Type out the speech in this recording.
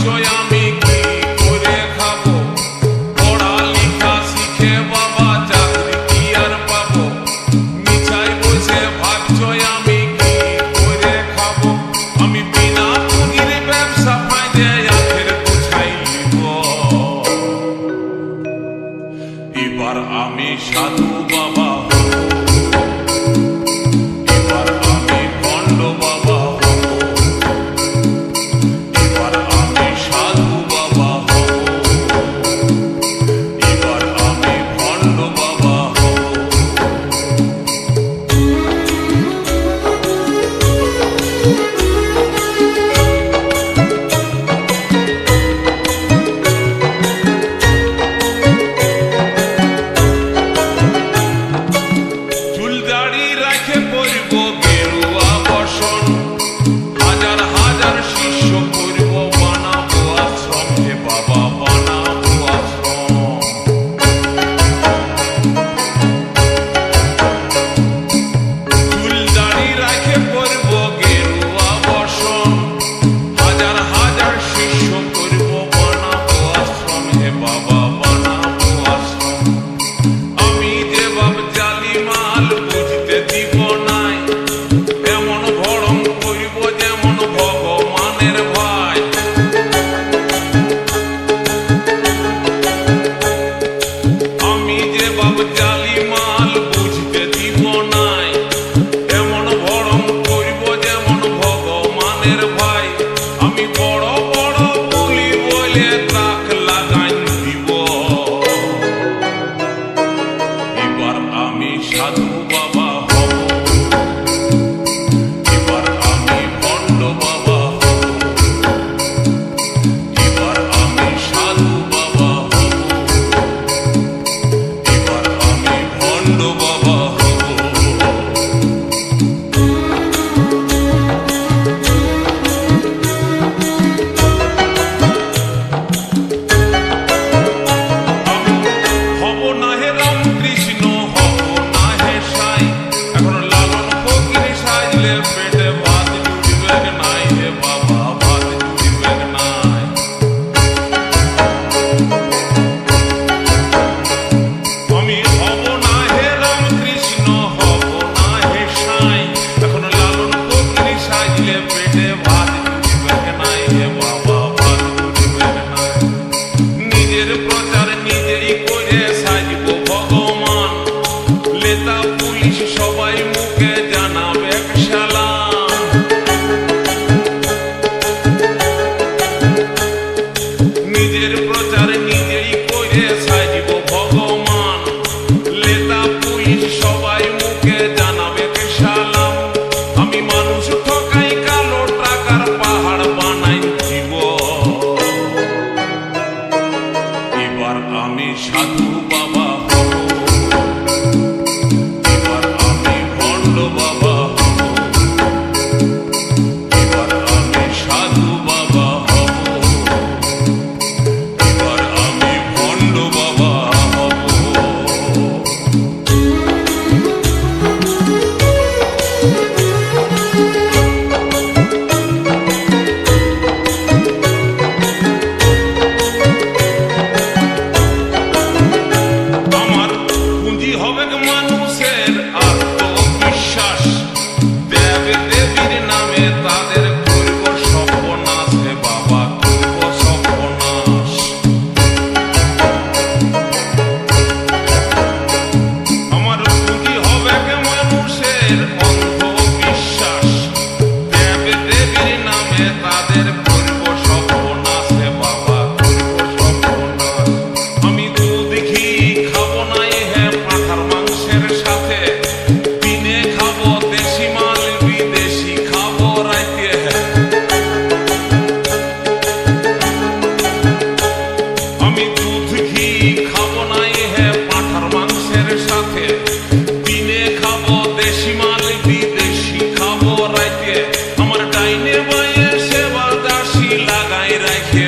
ভাবছো আমি কি করে খাবো, পড়ালেখা শিখে বাবা চাকরি কি আর পাবো, মিছাই বসে ভাবছো আমি কি করে খাবো, আমি বিনা পুঁজির ব্যবসা ফাঁদে আখের গোছাই নিব। এবার আমি সাধু বাবা হব, এবার আমি ভণ্ড বাবা হব, এবার আমি সাধু বাবা হব, এবার আমি ভণ্ড বাবা হব। চুল দাড়ি রাখে করব গেরুয়া বসন, হাজার হাজার শিষ্য করব বানাবো আশ্রম, হে বাবা বানাবো আশ্রম। চুল দাড়ি রাখে করব গেরুয়া বসন, হাজার হাজার শিষ্য করব বানাবো আশ্রম, হে বাবা বানাবো আশ্রম। আমি যে বাপ জালি মাল বুঝতে দিব নাই, এমন ভরম করব যেমন ভগবানের ভাই। আমি যে বাপ জালি মাল বুঝতে দিব নাই, এমন ভরম করব যেমন ভগবানের ভাই। আমি বড় বড় বলি বলে তাক লাগাই দিব। এবার আমি সাধু বাবা হব, এবার আমি ভণ্ড বাবা হব, এবার আমি সাধু বাবা হব, এবার আমি ভণ্ড বাবা হব। আমি হব না হে রামকৃষ্ণ, হব না হে সাই, এখন লালন ফকির সাজলে পেটে ভাত জুড়িবে নাই, হে বাবা ভাত জুড়িবে নাই। আমি হব না হে রামকৃষ্ণ, হব না হে সাই, এখন লালন ফকির সাজলে পেটে ভাত জুড়িবে নাই, হে বাবা ভাত জুড়িবে নাই। নিজের প্রচার নিজেই করে সাজব ভগবান, নেতা পুলিশ সবাই মুখে জানাবে সালাম। নিজের প্রচার নিজেই করে সাজব ভগবান, নেতা পুলিশ সবাই মুখে জানাবে সালাম। আমি মানুষ ঠকাই কালো টাকার পাহাড় বানাই দিব। এবার আমি সাধু বাবা হব, এবার আমি ভণ্ড বাবা হব, এবার আমি সাধু বাবা হব, এবার আমি ভণ্ড বাবা হব। আমার পুঁজি হবে মানুষের আত্মবিশ্বাস, দেব দেবীর নামে তাদের করব সর্বনাশ, হে বাবা করব সর্বনাশ। আমার পুঁজি হবে মানুষের অন্ধবিশ্বাস, দেব দেবীর নামে তাদের করব সর্বনাশ, হে বাবা করব সর্বনাশ। আমি দুধ ঘি খাবো নাই হে পাঁঠার মাংসের সাথে, দিনে খাবো দেশি মাল বিদেশি খাবো রাইতে। আমি দুধ ঘি খাবো নাই হে পাঁঠার মাংসের সাথে, দিনে খাবো দেশি মাল বিদেশি খাবো রাইতে। আমার ডাইনে বাইয়ে সেবা দাসী লাগাই রাখে।